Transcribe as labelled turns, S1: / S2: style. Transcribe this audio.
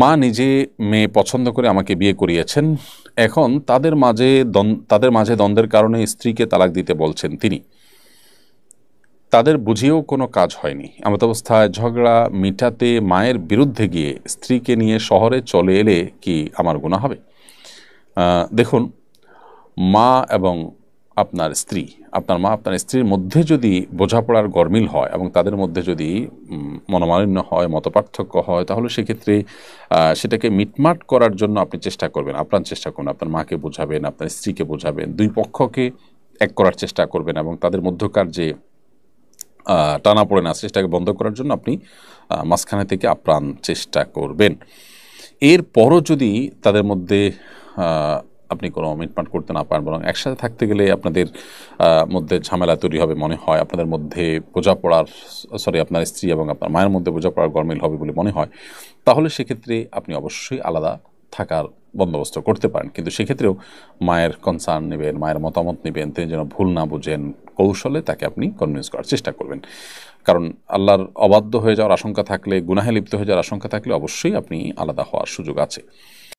S1: মা নিজে মেয়ে পছন্দ করে আমাকে বিয়ে করিয়েছেন, এখন তাদের মাঝে দ্বন্দ্বের কারণে স্ত্রীকে তালাক দিতে বলছেন তিনি। তাদের বুঝিয়েও কোনো কাজ হয়নি। এমত অবস্থায় ঝগড়া মিটাতে মায়ের বিরুদ্ধে গিয়ে স্ত্রীকে নিয়ে শহরে চলে এলে কি আমার গুনাহ হবে? দেখুন, মা এবং আপনার স্ত্রী, আপনার মা আপনার স্ত্রীর মধ্যে যদি বোঝাপড়ার গরমিল হয় এবং তাদের মধ্যে যদি মনোমালিন্য হয়, মতপার্থক্য হয়, তাহলে সেক্ষেত্রে সেটাকে মিটমাট করার জন্য আপনি চেষ্টা করবেন, আপ্রাণ চেষ্টা করবেন। আপনার মাকে বোঝাবেন, আপনার স্ত্রীকে বোঝাবেন, দুই পক্ষকে এক করার চেষ্টা করবেন এবং তাদের মধ্যকার যে টানাপোড়েন আছে সেটাকে বন্ধ করার জন্য আপনি মাঝখানে থেকে আপ্রাণ চেষ্টা করবেন। এরপরও যদি তাদের মধ্যে আপনি কোনো মিটমাট করতে না পারেন, বরং একসাথে থাকতে গেলে আপনাদের মধ্যে ঝামেলা তৈরি হবে মনে হয়, আপনাদের মধ্যে আপনার স্ত্রী এবং আপনার মায়ের মধ্যে বোঝাপড়ার গরমিল হবে বলে মনে হয়, তাহলে সেক্ষেত্রে আপনি অবশ্যই আলাদা থাকার বন্দোবস্ত করতে পারেন। কিন্তু সেক্ষেত্রেও মায়ের কনসার্ন নেবেন, মায়ের মতামত নেবেন, তিনি যেন ভুল না বুঝেন, কৌশলে তাকে আপনি কনভিন্স করার চেষ্টা করবেন। কারণ আল্লাহর অবাধ্য হয়ে যাওয়ার আশঙ্কা থাকলে, গুনাহে লিপ্ত হয়ে যাওয়ার আশঙ্কা থাকলে অবশ্যই আপনি আলাদা হওয়ার সুযোগ আছে।